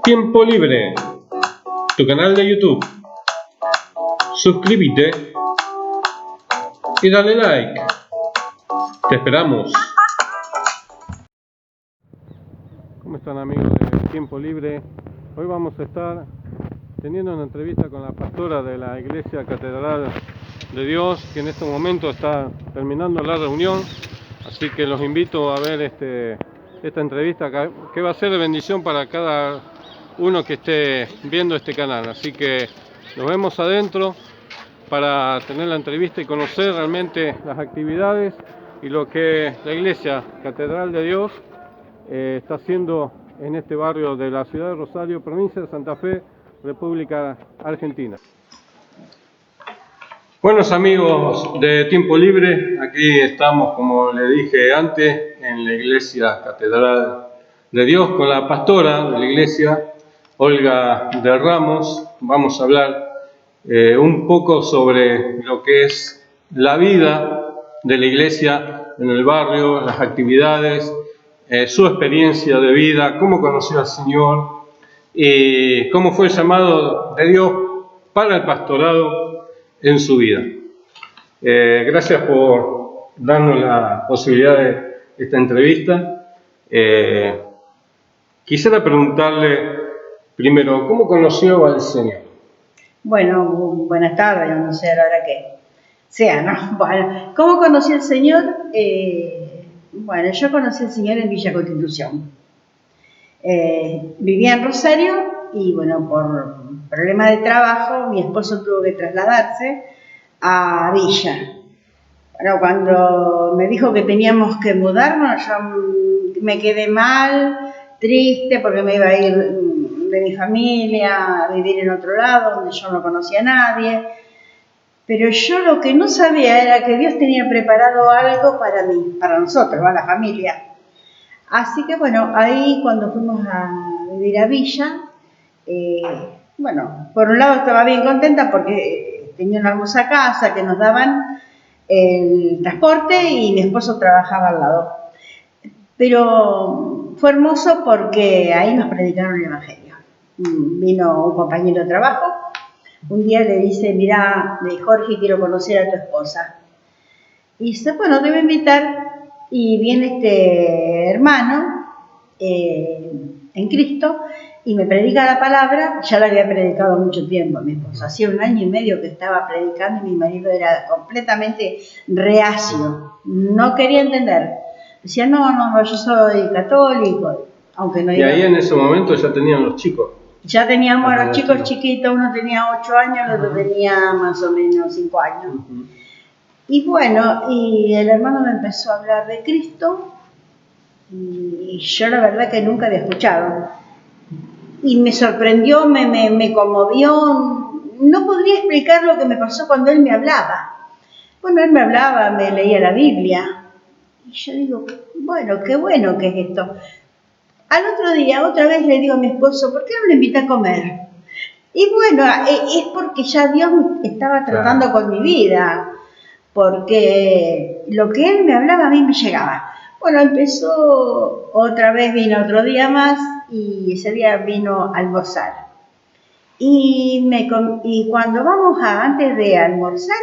Tiempo Libre, tu canal de YouTube. Suscríbete y dale like. Te esperamos. ¿Cómo están, amigos de Tiempo Libre? Hoy vamos a estar teniendo una entrevista con la pastora de la Iglesia Catedral de Dios, que en este momento está terminando la reunión. Así que los invito a ver esta entrevista que va a ser de bendición para cada uno que esté viendo este canal. Así que nos vemos adentro para tener la entrevista y conocer realmente las actividades y lo que la Iglesia Catedral de Dios está haciendo en este barrio de la ciudad de Rosario, provincia de Santa Fe, República Argentina. Buenos amigos de Tiempo Libre, aquí estamos, como le dije antes, en la Iglesia Catedral de Dios con la pastora de la iglesia, Olga de Ramos. Vamos a hablar un poco sobre lo que es la vida de la iglesia en el barrio, las actividades, su experiencia de vida, cómo conoció al Señor y cómo fue el llamado de Dios para el pastorado en su vida. Gracias por darnos la posibilidad de esta entrevista. Quisiera preguntarle primero, ¿cómo conoció al Señor? Bueno, buenas tardes, yo no sé a la hora que sea, ¿no? Bueno, ¿cómo conocí al Señor? Bueno, yo conocí al Señor en Villa Constitución. Vivía en Rosario y, bueno, por problema de trabajo, mi esposo tuvo que trasladarse a Villa. Bueno, cuando me dijo que teníamos que mudarnos, yo me quedé mal, triste, porque me iba a ir de mi familia a vivir en otro lado, donde yo no conocía a nadie. Pero yo lo que no sabía era que Dios tenía preparado algo para mí, para nosotros, a la familia. Así que bueno, ahí cuando fuimos a vivir a Villa, bueno, por un lado estaba bien contenta porque tenía una hermosa casa que nos daban el transporte y mi esposo trabajaba al lado. Pero fue hermoso porque ahí nos predicaron el Evangelio. Vino un compañero de trabajo, un día le dice, mirá, Jorge, quiero conocer a tu esposa. Y dice, bueno, te voy a invitar. Y viene este hermano en Cristo y me predica la palabra. Ya la había predicado mucho tiempo mi esposo. Hacía 1 año y medio que estaba predicando y mi marido era completamente reacio. No quería entender. Decía, no, yo soy católico. Aunque no y ahí en ese momento ya tenían los chicos. Ya teníamos a los chicos chiquitos, uno tenía 8 años, el otro tenía más o menos 5 años. Y bueno, y el hermano me empezó a hablar de Cristo y yo la verdad que nunca había escuchado. Y me sorprendió, me conmovió, no podría explicar lo que me pasó cuando él me hablaba. Bueno, él me hablaba, me leía la Biblia y yo digo, bueno que es esto. Al otro día, otra vez le digo a mi esposo, ¿por qué no lo invita a comer? Y bueno, es porque ya Dios estaba tratando con mi vida, porque lo que él me hablaba a mí me llegaba. Bueno, empezó, otra vez vino otro día más y ese día vino a almorzar. Y cuando vamos antes de almorzar,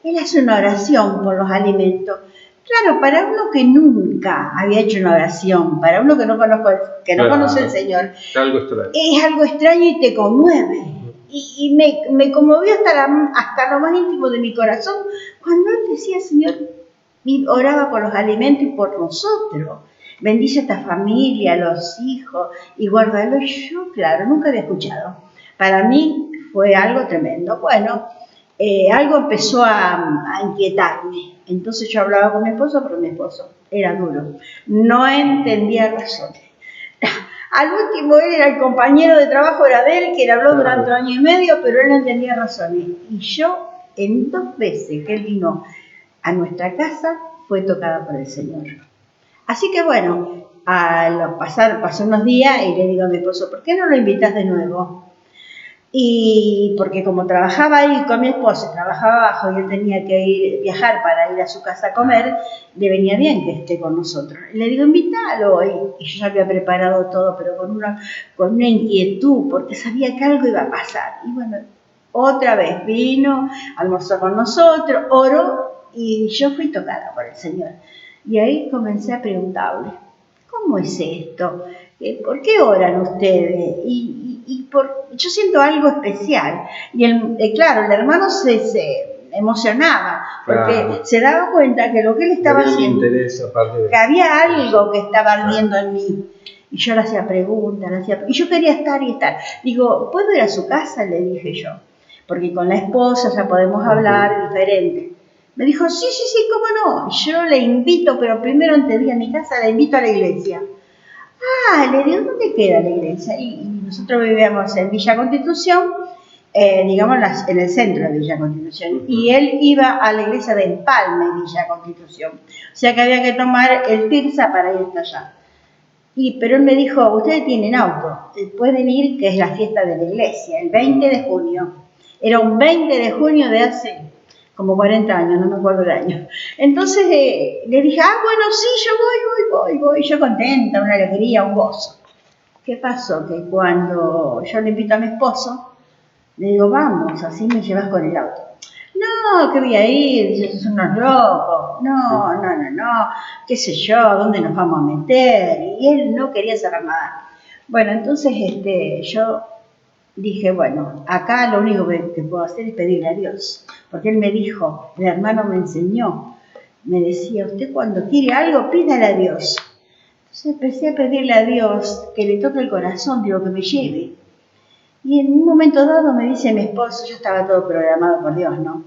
él hace una oración por los alimentos. Claro, para uno que nunca había hecho una oración, para uno que no conoce al Señor, es algo extraño y te conmueve. Y me conmovió hasta lo más íntimo de mi corazón cuando él decía, Señor, y oraba por los alimentos y por nosotros. Bendice a esta familia, a los hijos y guárdalo. Yo, claro, nunca había escuchado. Para mí fue algo tremendo. Bueno, algo empezó a inquietarme. Entonces yo hablaba con mi esposo, pero mi esposo era duro. No entendía razones. Al último, él era el compañero de trabajo, era de él, que le habló durante 1 año y medio, pero él no entendía razones. Y yo, en 2 veces que él vino a nuestra casa, fue tocada por el Señor. Así que bueno, pasó unos días y le digo a mi esposo, ¿por qué no lo invitas de nuevo? Y porque como trabajaba ahí con mi esposo, trabajaba abajo y él tenía que viajar para ir a su casa a comer, le venía bien que esté con nosotros. Y le digo, invítalo. Y yo ya había preparado todo, pero con una inquietud, porque sabía que algo iba a pasar. Y bueno, otra vez vino, almorzó con nosotros, oró, y yo fui tocada por el Señor. Y ahí comencé a preguntarle, ¿cómo es esto? ¿Por qué oran ustedes? Yo siento algo especial. Y claro, el hermano se emocionaba, porque se daba cuenta que lo que él estaba haciendo, que había algo que estaba ardiendo en mí. Y yo le hacía preguntas, y yo quería estar. Digo, ¿puedo ir a su casa? Le dije yo, porque con la esposa ya podemos hablar diferente. Me dijo, sí, cómo no. Yo le invito, pero primero antes de ir a mi casa, le invito a la iglesia. Le digo, ¿dónde queda la iglesia? Y nosotros vivíamos en Villa Constitución, digamos en el centro de Villa Constitución, y él iba a la iglesia de Empalme, Villa Constitución. O sea que había que tomar el Tirsa para ir hasta allá. Pero él me dijo, ustedes tienen auto, pueden ir, que es la fiesta de la iglesia, el 20 de junio. Era un 20 de junio de hace como 40 años, no me acuerdo el año. Entonces le dije, bueno, sí, yo voy, yo contenta, una alegría, un gozo. ¿Qué pasó? Que cuando yo le invito a mi esposo, le digo, vamos, así me llevas con el auto. No, que voy a ir, son unos locos, no, qué sé yo, ¿dónde nos vamos a meter? Y él no quería saber nada. Bueno, entonces yo dije, bueno, acá lo único que puedo hacer es pedirle a Dios, porque él me dijo, el hermano me enseñó, me decía, usted cuando quiere algo, pídale a Dios. Entonces empecé a pedirle a Dios que le toque el corazón, digo, que me lleve. Y en un momento dado me dice mi esposo, yo estaba todo programado por Dios, ¿no?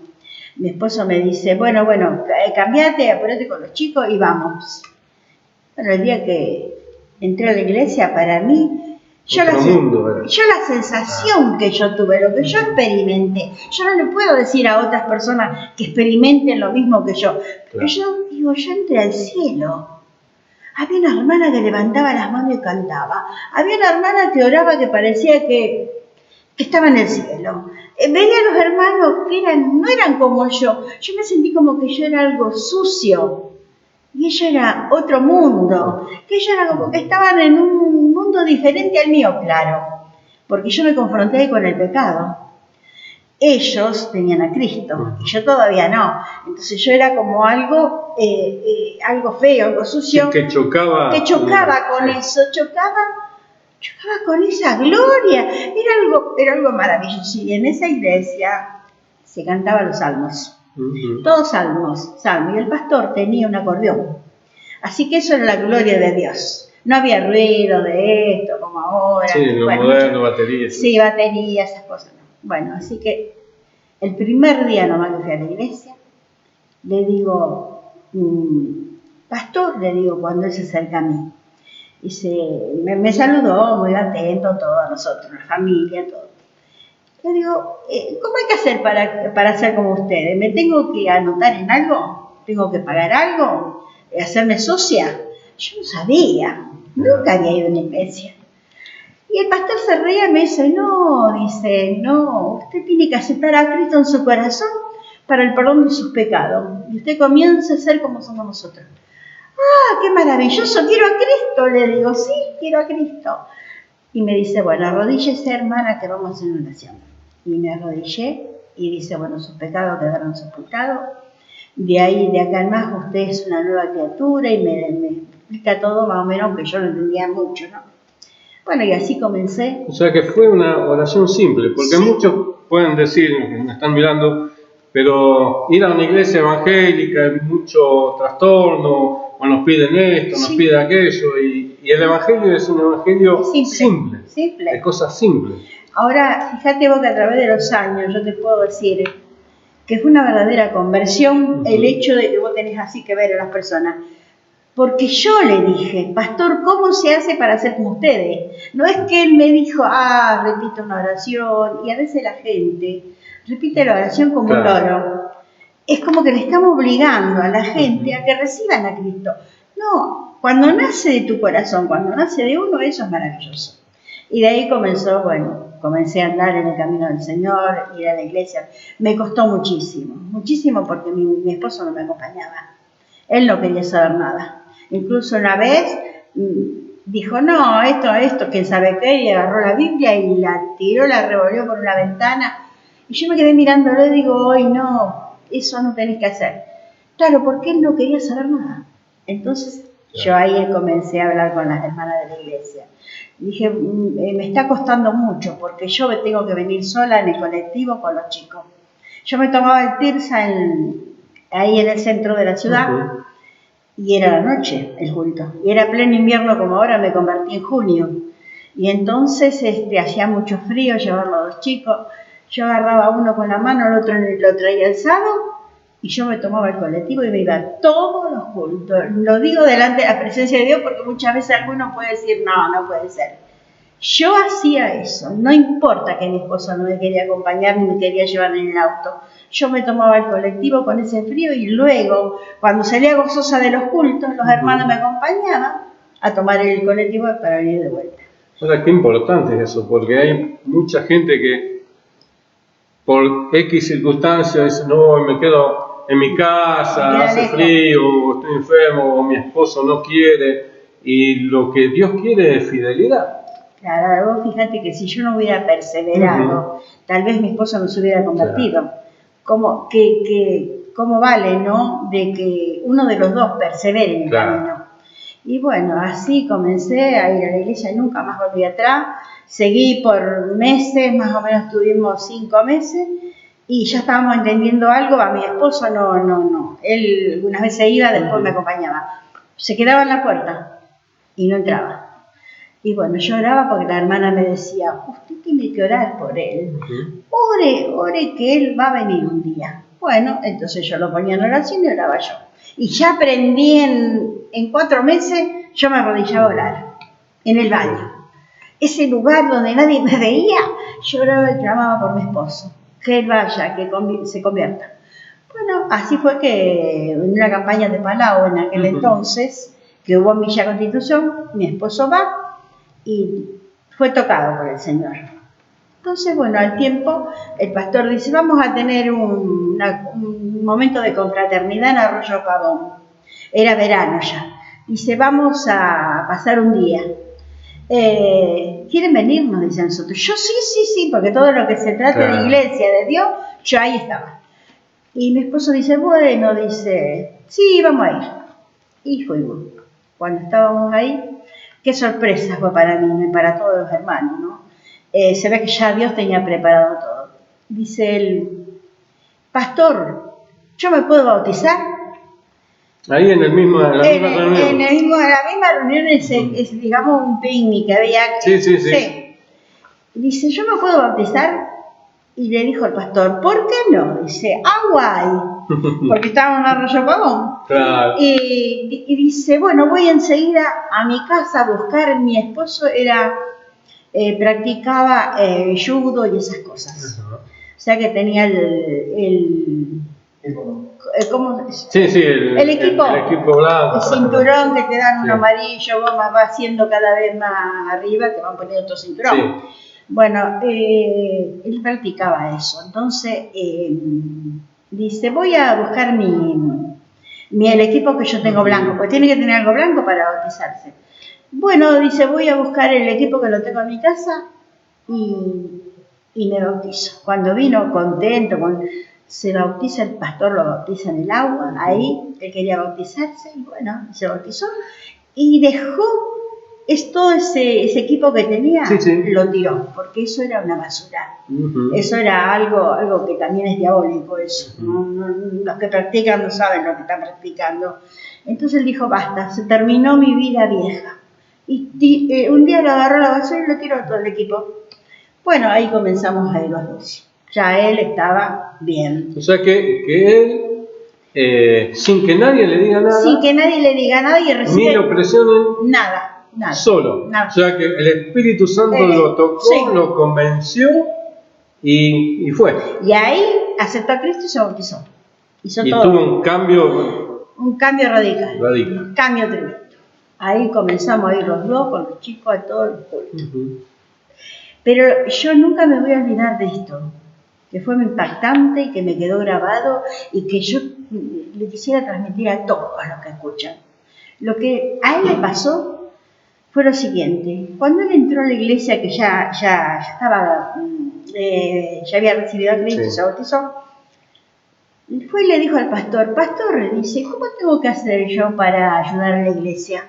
Mi esposo me dice, bueno, cambiate, apúrate con los chicos y vamos. Bueno, el día que entré a la iglesia, para mí, yo la sensación que yo tuve, lo que yo experimenté, yo no le puedo decir a otras personas que experimenten lo mismo que yo, pero yo entré al cielo. Había una hermana que levantaba las manos y cantaba, había una hermana que oraba que parecía que estaba en el cielo. Veía a los hermanos que no eran como yo me sentí como que yo era algo sucio. Y ella era otro mundo, que ella era como que estaban en un mundo diferente al mío, claro, porque yo me confronté con el pecado. Ellos tenían a Cristo, y yo todavía no. Entonces yo era como algo feo, algo sucio, que chocaba con eso, chocaba con esa gloria. Era algo maravilloso. Y en esa iglesia se cantaban los salmos. Todos salmos. Y el pastor tenía un acordeón. Así que eso era la gloria de Dios. No había ruido de esto, como ahora. Sí, lo moderno, baterías. Sí, baterías, esas cosas. No. Bueno, así que el primer día nomás que fui a la iglesia, le digo, pastor, le digo, cuando él se acerca a mí. Y me saludó, muy atento, todos nosotros, la familia, todo. Le digo, ¿cómo hay que hacer para ser como ustedes? ¿Me tengo que anotar en algo? ¿Tengo que pagar algo? ¿Hacerme socia? Yo no sabía, nunca había ido a una iglesia. Y el pastor se reía y me dice, no, usted tiene que aceptar a Cristo en su corazón para el perdón de sus pecados. Y usted comienza a ser como somos nosotros. ¡Qué maravilloso! Quiero a Cristo, le digo, sí, quiero a Cristo. Y me dice, bueno, arrodíllese, hermana, que vamos a hacer una oración. Y me arrodillé y dice, bueno, sus pecados quedaron sepultados. De acá en más, usted es una nueva criatura y me explica todo más o menos, aunque yo no entendía mucho, ¿no? Bueno, y así comencé. O sea que fue una oración simple, porque muchos pueden decir, que me están mirando, pero ir a una iglesia evangélica hay mucho trastorno, o nos piden esto, nos piden aquello, y el evangelio es un evangelio simple, de cosas simples. Ahora, fíjate vos que a través de los años yo te puedo decir que fue una verdadera conversión el hecho de que vos tenés así que ver a las personas. Porque yo le dije, pastor, ¿cómo se hace para ser como ustedes? No es que él me dijo, repito una oración, y a veces la gente repite la oración como un loro. Es como que le estamos obligando a la gente a que reciban a Cristo. No, cuando nace de tu corazón, cuando nace de uno, eso es maravilloso. Y de ahí comenzó, bueno, comencé a andar en el camino del Señor, ir a la iglesia. Me costó muchísimo, muchísimo porque mi esposo no me acompañaba. Él no quería saber nada. Incluso una vez dijo, no, esto, quién sabe qué, y agarró la Biblia y la tiró, la revolvió por una ventana. Y yo me quedé mirándolo y digo, hoy no, eso no tenés que hacer. Claro, porque él no quería saber nada. Entonces yo ahí comencé a hablar con las hermanas de la iglesia. Dije, me está costando mucho porque yo tengo que venir sola en el colectivo con los chicos. Yo me tomaba el Tirsa ahí en el centro de la ciudad y era la noche el culto. Y era pleno invierno como ahora, me convertí en junio. Y entonces hacía mucho frío llevarlo a los chicos. Yo agarraba uno con la mano, el otro lo traía alzado y yo me tomaba el colectivo y me iba a todos los cultos. Lo digo delante de la presencia de Dios porque muchas veces alguno puede decir, no puede ser. Yo hacía eso, no importa que mi esposo no me quería acompañar ni me quería llevar en el auto. Yo me tomaba el colectivo con ese frío y luego, cuando salía gozosa de los cultos, los hermanos me acompañaban a tomar el colectivo para venir de vuelta. Ahora, qué importante es eso, porque hay mucha gente que por X circunstancias dice, no, me quedo en mi casa, hace frío, o estoy enfermo, o mi esposo no quiere, y lo que Dios quiere es fidelidad. Claro, vos fíjate que si yo no hubiera perseverado, tal vez mi esposo no se hubiera convertido. Claro. ¿Cómo vale, no? De que uno de los dos persevere en el camino. Y bueno, así comencé a ir a la iglesia, nunca más volví atrás. Seguí por meses, más o menos tuvimos 5 meses, y ya estábamos entendiendo algo. A mi esposo no. Él algunas veces iba, después me acompañaba. Se quedaba en la puerta y no entraba. Y bueno, yo oraba porque la hermana me decía, usted tiene que orar por él. Ore que él va a venir un día. Bueno, entonces yo lo ponía en oración y oraba yo. Y ya aprendí en 4 meses, yo me arrodillaba a orar en el baño. Ese lugar donde nadie me veía, yo oraba y clamaba por mi esposo. Que él vaya, que se convierta. Bueno, así fue que en una campaña de Palau en aquel entonces, que hubo en Villa Constitución, mi esposo va y fue tocado por el Señor. Entonces, bueno, al tiempo el pastor dice, vamos a tener un momento de confraternidad en Arroyo Pavón. Era verano ya. Dice, vamos a pasar un día. ¿Quieren venir? Nos dicen nosotros. Yo sí, porque todo lo que se trata de iglesia, de Dios, yo ahí estaba. Y mi esposo dice, bueno, sí, vamos a ir. Y fuimos. Cuando estábamos ahí, qué sorpresa fue para mí y para todos los hermanos, ¿no? Se ve que ya Dios tenía preparado todo. Dice él, pastor, ¿yo me puedo bautizar? Ahí en la misma reunión. En la misma reunión es digamos, un picnic que había. Sí. Dice, ¿yo me puedo bautizar? Y le dijo el pastor, ¿por qué no? Dice, agua hay. Porque estábamos en Arroyo Pavón. Claro. Y dice, bueno, voy enseguida a mi casa a buscar. Mi esposo practicaba judo y esas cosas. O sea que tenía el ¿cómo? Sí, el equipo blanco. El cinturón que te dan un amarillo, va haciendo cada vez más arriba, te van poniendo otro cinturón. Sí. Bueno, él practicaba eso. Entonces, dice, voy a buscar el equipo que yo tengo blanco, porque tiene que tener algo blanco para bautizarse. Bueno, dice, voy a buscar el equipo que lo tengo en mi casa y me bautizo. Cuando vino contento, se bautiza el pastor, lo bautiza en el agua, ahí él quería bautizarse y bueno, se bautizó y dejó todo ese equipo que tenía, lo tiró, porque eso era una basura. Eso era algo que también es diabólico, eso. Los que practican no saben lo que están practicando. Entonces él dijo, basta, se terminó mi vida vieja. Y un día lo agarró la basura y lo tiró todo el equipo. Bueno, ahí comenzamos a ir los dos. Ya él estaba bien. O sea que él, sin que nadie le diga nada. Sin que nadie le diga nada y recibe. Ni lo presionen. Nada. Solo. Nada. O sea que el Espíritu Santo lo tocó, lo convenció y fue. Y ahí aceptó a Cristo y se bautizó. Y todo. Tuvo un cambio. Un cambio radical. Un cambio tremendo. Ahí comenzamos a ir los dos con los chicos a todos los cultos. Pero yo nunca me voy a olvidar de esto, que fue muy impactante y que me quedó grabado y que yo le quisiera transmitir a todos los que escuchan. Lo que a él le pasó fue lo siguiente. Cuando él entró a la iglesia, que ya estaba, ya había recibido a Cristo, se bautizó, fue y le dijo al pastor, pastor, dice, ¿cómo tengo que hacer yo para ayudar a la iglesia?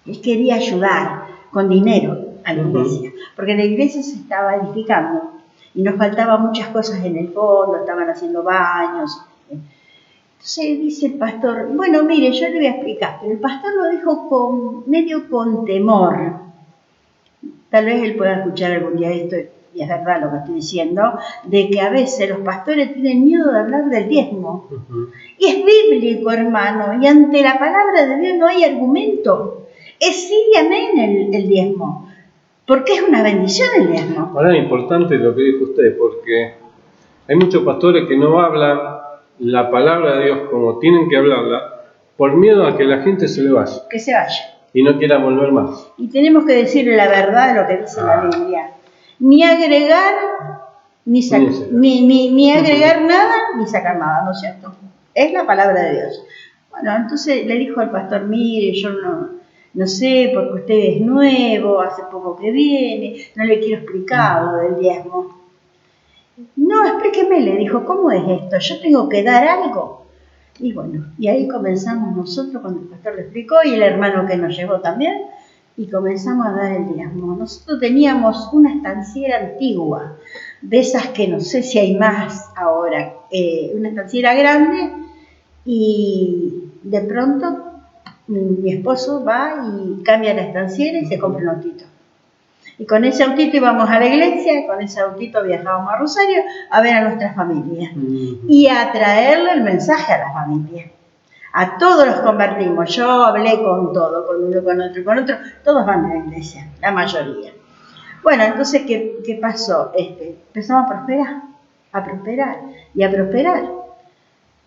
Él quería ayudar con dinero a la iglesia, porque la iglesia se estaba edificando y nos faltaban muchas cosas en el fondo, estaban haciendo baños. Entonces dice el pastor, bueno, mire, yo le voy a explicar, pero el pastor lo dijo medio con temor. Tal vez él pueda escuchar algún día esto, y es verdad lo que estoy diciendo, de que a veces los pastores tienen miedo de hablar del diezmo. Y es bíblico, hermano, y ante la palabra de Dios no hay argumento. Es sí y amén el diezmo, porque es una bendición el diezmo. Ahora es importante lo que dijo usted, porque hay muchos pastores que no hablan la palabra de Dios como tienen que hablarla, por miedo a que la gente se le vaya. Que se vaya. Y no quiera volver más. Y tenemos que decirle la verdad de lo que dice la Biblia. Ni agregar, ni agregar nada, ni sacar nada, ¿no es cierto? Es la palabra de Dios. Bueno, entonces le dijo al pastor, mire, yo no sé, porque usted es nuevo, hace poco que viene, no le quiero explicar lo del diezmo. No, explíqueme, le dijo, ¿cómo es esto? ¿Yo tengo que dar algo? Y bueno, y ahí comenzamos nosotros cuando el pastor le explicó y el hermano que nos llevó también, y comenzamos a dar el diezmo. Nosotros teníamos una estanciera antigua, de esas que no sé si hay más ahora, una estanciera grande, y de pronto mi esposo va y cambia la estanciera y se compra un autito. Y con ese autito íbamos a la iglesia, y con ese autito viajábamos a Rosario a ver a nuestra familia y a traerle el mensaje a la familia. A todos los convertimos. Yo hablé con todo, con uno, con otro, todos van a la iglesia, la mayoría. Bueno, entonces, ¿qué pasó? Empezamos a prosperar,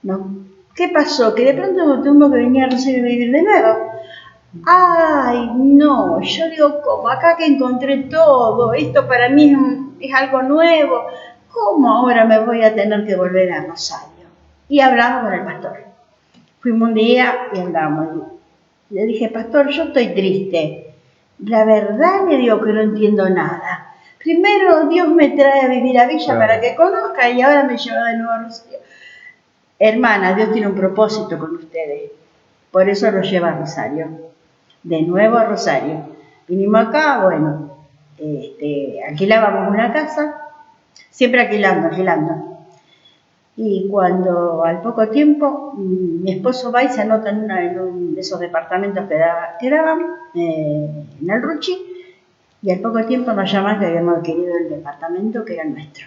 ¿no? ¿Qué pasó? Que de pronto tuvimos que venir a Rosario a vivir de nuevo. Ay, no, yo digo, ¿cómo? Acá que encontré todo, esto para mí es algo nuevo, ¿cómo ahora me voy a tener que volver a Rosario? Y hablamos con el pastor. Fuimos un día y hablamos. Le dije, pastor, yo estoy triste. La verdad le digo que no entiendo nada. Primero Dios me trae a vivir a Villa para que conozca y ahora me lleva de nuevo a Rosario. Hermana, Dios tiene un propósito con ustedes. Por eso los lleva a Rosario. De nuevo a Rosario. Vinimos acá, bueno, alquilábamos una casa, siempre alquilando. Y cuando al poco tiempo mi esposo va y se anota en uno de esos departamentos que daban en el Ruchi, y al poco tiempo nos llaman que habíamos adquirido el departamento que era nuestro.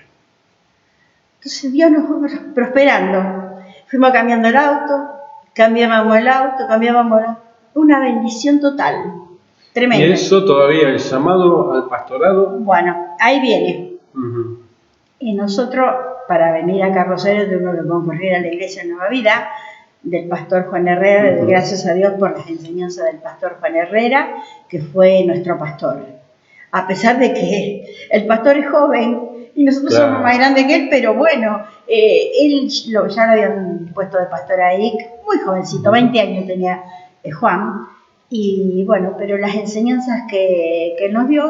Entonces Dios nos fue prosperando. Fuimos cambiando el auto, cambiábamos una bendición total, tremenda. ¿Y eso todavía, el llamado al pastorado? Bueno, ahí viene. Y nosotros, para venir acá a Rosario, tuvimos que concurrir a la iglesia Nueva Vida del pastor Juan Herrera, gracias a Dios por las enseñanzas del pastor Juan Herrera, que fue nuestro pastor. A pesar de que el pastor es joven y nosotros somos más grandes que él, pero bueno, él ya lo habían puesto de pastor ahí, muy jovencito, 20 años tenía Juan. Y bueno, pero las enseñanzas que él nos dio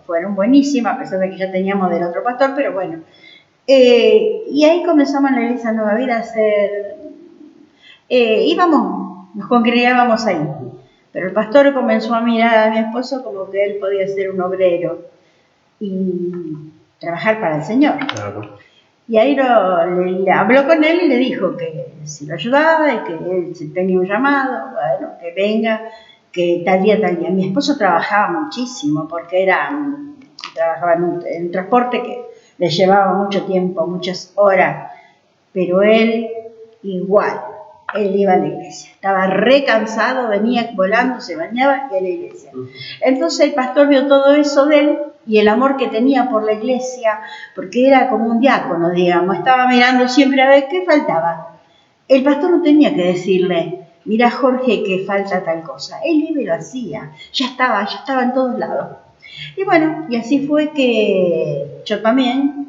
fueron buenísimas, a pesar de que ya teníamos del otro pastor, pero bueno. Y ahí comenzamos en la iglesia Nueva Vida a hacer, nos congregábamos ahí. Pero el pastor comenzó a mirar a mi esposo como que él podía ser un obrero y trabajar para el Señor. Claro. Y ahí le habló con él y le dijo que si lo ayudaba y que él tenía un llamado, bueno, que venga, que tal día. Mi esposo trabajaba muchísimo porque trabajaba en un transporte que le llevaba mucho tiempo, muchas horas, pero él igual, él iba a la iglesia, estaba re cansado, venía volando, se bañaba y a la iglesia. Entonces el pastor vio todo eso de él y el amor que tenía por la iglesia, porque era como un diácono, digamos, estaba mirando siempre a ver qué faltaba. El pastor no tenía que decirle, mira Jorge que falta tal cosa, él iba y lo hacía, ya estaba en todos lados. Y bueno, y así fue que yo también,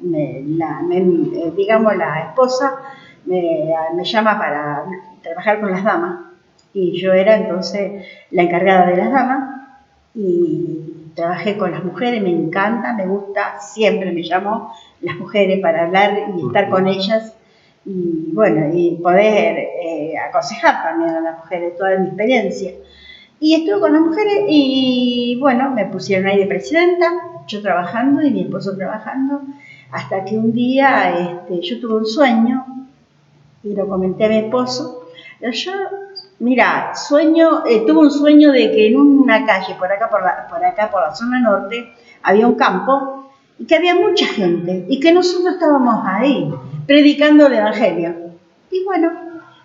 digamos, la esposa me llama para trabajar con las damas. Y yo era entonces la encargada de las damas y trabajé con las mujeres, me encanta, me gusta, siempre me llamó las mujeres para hablar y estar con ellas y bueno, y poder aconsejar también a las mujeres toda mi experiencia. Y estuve con las mujeres y bueno, me pusieron ahí de presidenta, yo trabajando y mi esposo trabajando, hasta que un día yo tuve un sueño y lo comenté a mi esposo. Yo, mira, tuve un sueño de que en una calle por acá por la zona norte había un campo y que había mucha gente y que nosotros estábamos ahí predicando el evangelio. Y bueno,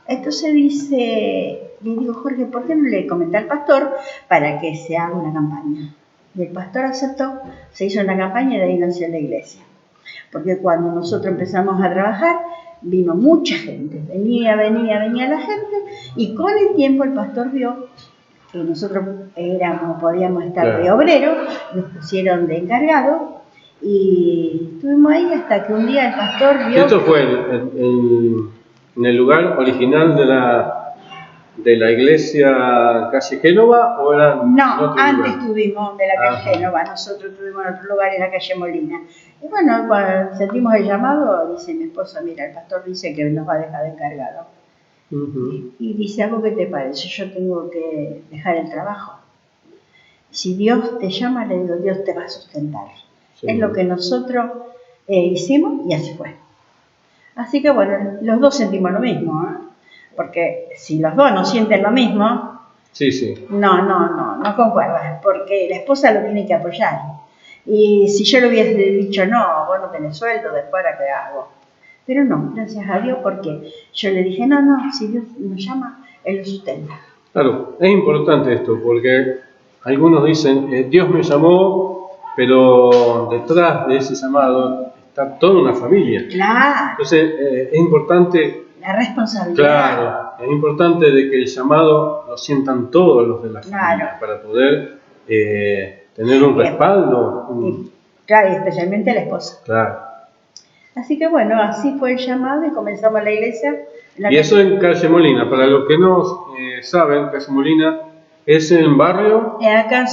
entonces le digo, Jorge, ¿por qué no le comenté al pastor para que se haga una campaña? Y el pastor aceptó, se hizo una campaña y de ahí nació la iglesia. Porque cuando nosotros empezamos a trabajar, vino mucha gente, venía la gente, y con el tiempo el pastor vio que nosotros podíamos estar de obreros, nos pusieron de encargado, y estuvimos ahí hasta que un día el pastor vio... ¿Esto fue en el lugar original de la iglesia calle Génova o era No, antes estuvimos de la calle Génova, nosotros estuvimos en otro lugar en la calle Molina. Y bueno, cuando sentimos el llamado, dice mi esposa, mira, el pastor dice que nos va a dejar de encargado. Y dice, ¿algo que te parece? Yo tengo que dejar el trabajo. Si Dios te llama, le digo, Dios te va a sustentar. Sí. Es lo que nosotros hicimos y así fue. Así que bueno, los dos sentimos lo mismo, ¿eh? Porque si los dos no sienten lo mismo, sí. No concuerdan, porque la esposa lo tiene que apoyar. Y si yo le hubiese dicho, no, vos no tenés sueldo, después ahora qué hago. Pero no, gracias a Dios, porque yo le dije, no, si Dios nos llama, Él lo sustenta. Claro, es importante esto, porque algunos dicen, Dios me llamó, pero detrás de ese llamado está toda una familia. Claro. Entonces, es importante... La responsabilidad. Claro, es importante de que el llamado lo sientan todos los de la familia para poder tener un respaldo. Claro, y especialmente la esposa. Claro. Así que bueno, así fue el llamado y comenzamos la iglesia. Y eso en Calle Molina, para los que no saben, Calle Molina es en barrio... Acá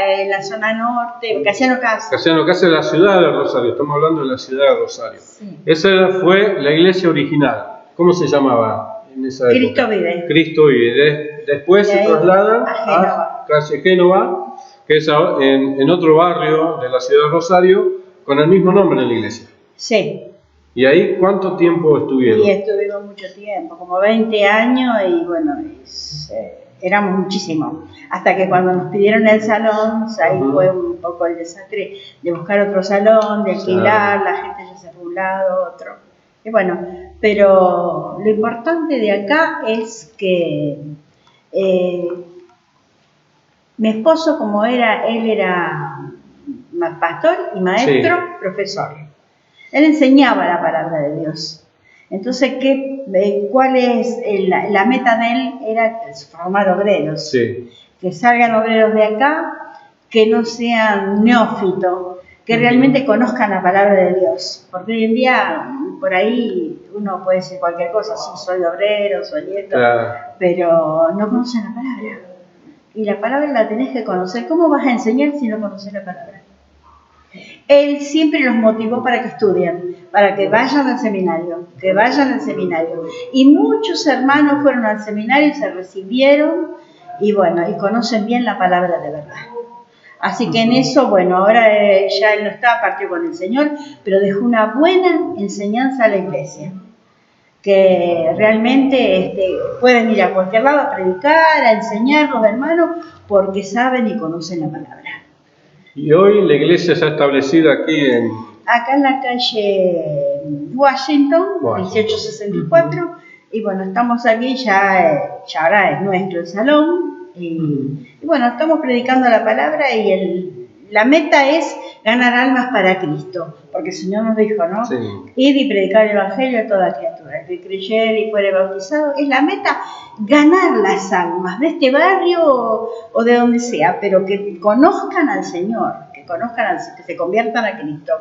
en la zona norte, Casiano Casa. Casiano Casa es la ciudad de Rosario, estamos hablando de la ciudad de Rosario. Sí. Esa fue la iglesia original. ¿Cómo se llamaba en esa época? Cristo Vive. Cristo Vive. Después se trasladan a Calle Génova, que es en otro barrio de la ciudad de Rosario, con el mismo nombre de la iglesia. Sí. ¿Y ahí cuánto tiempo estuvieron? Y estuvimos mucho tiempo, como 20 años, y bueno, éramos muchísimos. Hasta que cuando nos pidieron el salón, ahí fue un poco el desastre de buscar otro salón, de alquilar, la gente ya se fue a un lado, otro. Y bueno, pero lo importante de acá es que mi esposo, como él era pastor y maestro, profesor. Él enseñaba la palabra de Dios. Entonces, ¿cuál es la meta de él? Era formar obreros. Sí. Que salgan obreros de acá, que no sean neófitos, que realmente conozcan la palabra de Dios. Porque hoy en día, por ahí, uno puede decir cualquier cosa, sí, soy obrero, soy esto, pero no conocen la palabra. Y la palabra la tenés que conocer. ¿Cómo vas a enseñar si no conoces la palabra? Él siempre los motivó para que estudien, para que vayan al seminario, Y muchos hermanos fueron al seminario y se recibieron y bueno, y conocen bien la palabra de verdad. Así que en eso, bueno, ahora ya él no está, partió con el Señor, pero dejó una buena enseñanza a la iglesia. Que realmente pueden ir a cualquier lado a predicar, a enseñar los hermanos, porque saben y conocen la palabra. Y hoy la iglesia está establecida aquí acá en la calle Washington. 1864, y bueno, estamos aquí, ya ahora es nuestro el salón, y bueno, estamos predicando la palabra y la meta es ganar almas para Cristo, porque el Señor nos dijo, ¿no? Sí. Ir y predicar el evangelio a toda criatura, el que creyere y fuere bautizado, es la meta, ganar las almas de este barrio o de donde sea, pero que conozcan al Señor, que conozcan, que se conviertan a Cristo.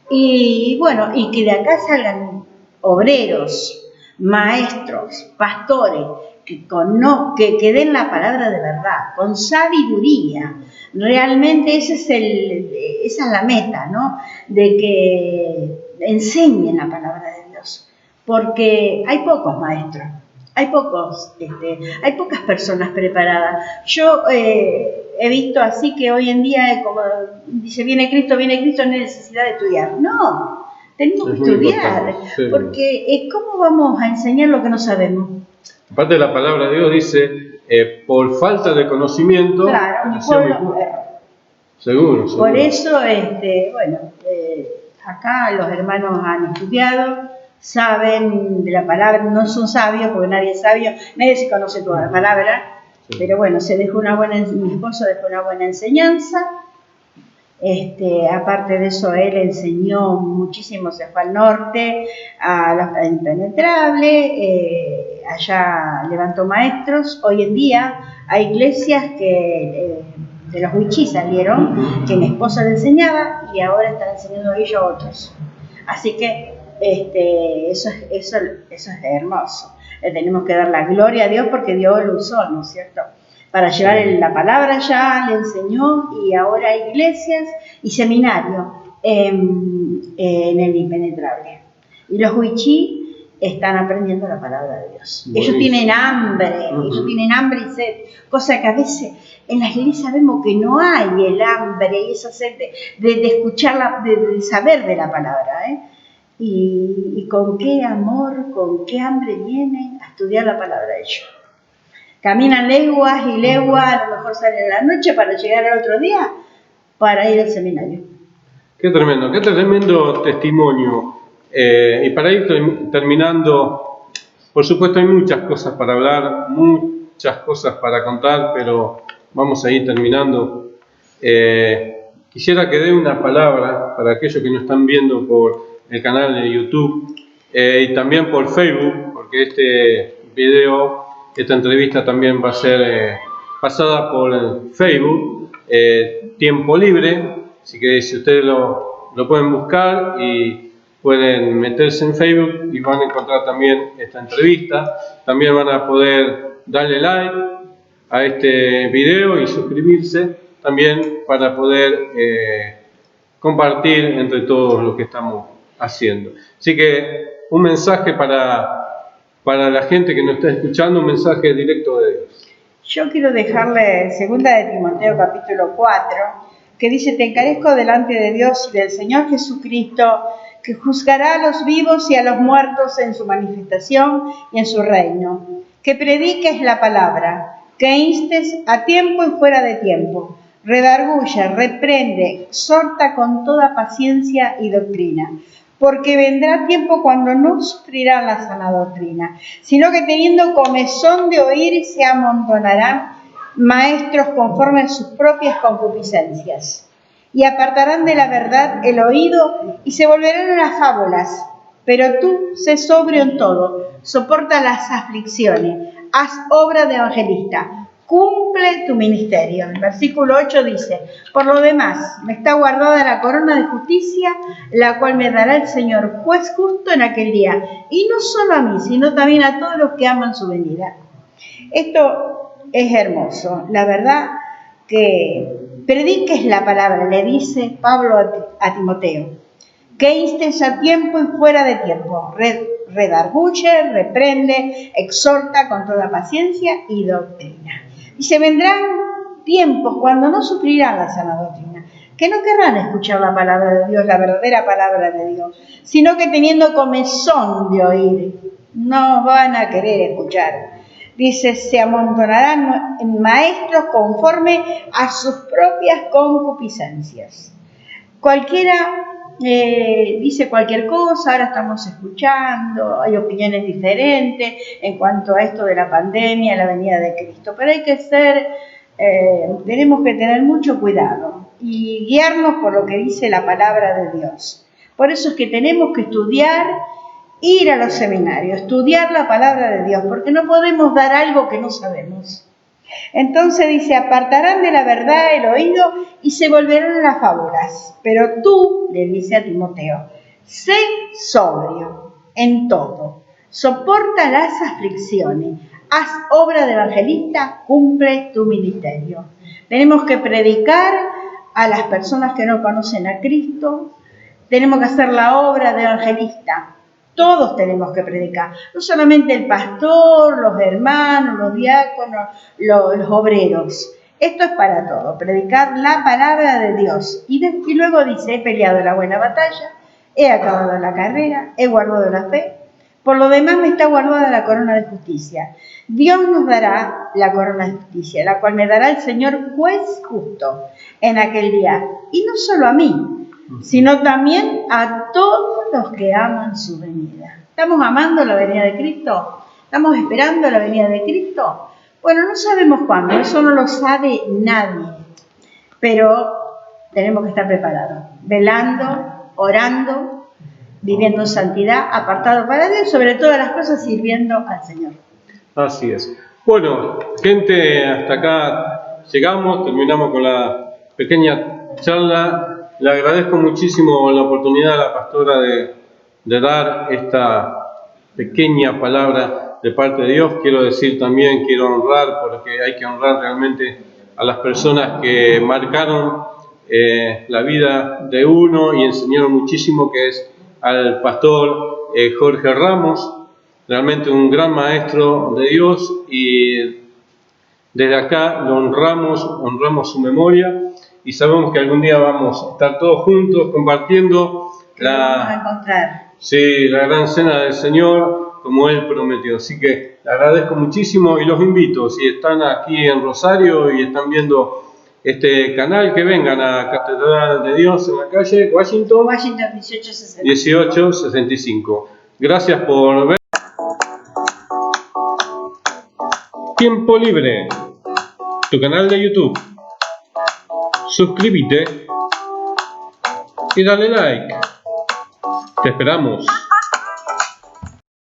Y bueno, y que de acá salgan obreros, maestros, pastores, que den la palabra de verdad, con sabiduría. Realmente esa es la meta, ¿no? De que enseñen la palabra de Dios. Porque hay pocos maestros, hay pocas personas preparadas. Yo he visto así que hoy en día, como dice, viene Cristo, no hay necesidad de estudiar. No, tenemos que estudiar, sí. Porque ¿cómo vamos a enseñar lo que no sabemos? Aparte la palabra de Dios dice, por falta de conocimiento, claro, mi pueblo seguro. Por eso, acá los hermanos han estudiado, saben de la palabra, no son sabios, porque nadie es sabio, nadie se conoce toda la palabra, sí. Pero bueno, mi esposo dejó una buena enseñanza. Aparte de eso, él enseñó muchísimo, se fue al norte, a Impenetrable, allá levantó maestros. Hoy en día hay iglesias que de los wichís salieron, que mi esposa le enseñaba y ahora están enseñando ellos a otros. Así que eso es hermoso. Le tenemos que dar la gloria a Dios porque Dios lo usó, ¿no es cierto? Para llevar la palabra allá, le enseñó, y ahora hay iglesias y seminarios en el Impenetrable. Y los wichí están aprendiendo la palabra de Dios. Buenísimo. Ellos tienen hambre y sed, cosa que a veces en las iglesias vemos que no hay el hambre y esa sed de escucharla, de saber de la palabra, y con qué amor, con qué hambre vienen a estudiar la palabra de ellos. Caminan leguas y leguas, a lo mejor salen en la noche para llegar al otro día para ir al seminario. Qué tremendo testimonio. Y para ir terminando, por supuesto hay muchas cosas para hablar, muchas cosas para contar, pero vamos a ir terminando. Quisiera que dé una palabra para aquellos que nos están viendo por el canal de YouTube y también por Facebook, porque esta entrevista también va a ser pasada por Facebook, Tiempo Libre. Así que si ustedes lo pueden buscar y pueden meterse en Facebook y van a encontrar también esta entrevista. También van a poder darle like a este video y suscribirse también para poder compartir entre todos lo que estamos haciendo. Así que un mensaje para la gente que nos está escuchando, un mensaje directo de Dios. Yo quiero dejarle 2 de Timoteo capítulo 4, que dice: te encarezco delante de Dios y del Señor Jesucristo, que juzgará a los vivos y a los muertos en su manifestación y en su reino, que prediques la palabra, que instes a tiempo y fuera de tiempo, redarguye, reprende, exhorta con toda paciencia y doctrina. Porque vendrá tiempo cuando no sufrirán la sana doctrina, sino que teniendo comezón de oír se amontonarán maestros conforme a sus propias concupiscencias, y apartarán de la verdad el oído y se volverán a las fábulas. Pero tú, sé sobrio en todo, soporta las aflicciones, haz obra de evangelista, cumple tu ministerio. El versículo 8 dice: por lo demás, me está guardada la corona de justicia, la cual me dará el Señor juez justo en aquel día, y no solo a mí, sino también a todos los que aman su venida. Esto es hermoso, la verdad, que prediques la palabra, le dice Pablo a Timoteo, que instes a tiempo y fuera de tiempo, redarguye, reprende, exhorta con toda paciencia y doctrina. Y se vendrán tiempos cuando no sufrirán la sana doctrina, que no querrán escuchar la palabra de Dios, la verdadera palabra de Dios, sino que teniendo comezón de oír, no van a querer escuchar. Dice: se amontonarán maestros conforme a sus propias concupiscencias. Cualquiera dice cualquier cosa, ahora estamos escuchando, hay opiniones diferentes en cuanto a esto de la pandemia, la venida de Cristo, pero hay que tenemos que tener mucho cuidado y guiarnos por lo que dice la palabra de Dios. Por eso es que tenemos que estudiar, ir a los seminarios, estudiar la palabra de Dios, porque no podemos dar algo que no sabemos. Entonces dice, apartarán de la verdad el oído y se volverán a las fábulas. Pero tú, le dice a Timoteo, sé sobrio en todo, soporta las aflicciones, haz obra de evangelista, cumple tu ministerio. Tenemos que predicar a las personas que no conocen a Cristo, tenemos que hacer la obra de evangelista. Todos tenemos que predicar, no solamente el pastor, los hermanos, los diáconos, los obreros. Esto es para todos, predicar la palabra de Dios. Y luego dice, he peleado la buena batalla, he acabado la carrera, he guardado la fe. Por lo demás me está guardada la corona de justicia. Dios nos dará la corona de justicia, la cual me dará el Señor juez justo en aquel día. Y no solo a mí, sino también a todos los que aman su venida. ¿Estamos amando la venida de Cristo? ¿Estamos esperando la venida de Cristo? Bueno, no sabemos cuándo, eso no lo sabe nadie, pero tenemos que estar preparados, velando, orando, viviendo en santidad, apartado para Dios, sobre todas las cosas sirviendo al Señor. Así es. Bueno, gente, hasta acá llegamos, terminamos con la pequeña charla. Le agradezco muchísimo la oportunidad a la pastora de dar esta pequeña palabra de parte de Dios. Quiero decir también, quiero honrar, porque hay que honrar realmente a las personas que marcaron la vida de uno y enseñaron muchísimo, que es al pastor Jorge Ramos, realmente un gran maestro de Dios, y desde acá lo honramos su memoria, y sabemos que algún día vamos a estar todos juntos compartiendo la gran cena del Señor, como Él prometió. Así que le agradezco muchísimo y los invito, si están aquí en Rosario y están viendo este canal, que vengan a Catedral de Dios en la calle Washington 1865. Gracias por ver. Tiempo Libre, tu canal de YouTube. Suscríbete y dale like. Te esperamos.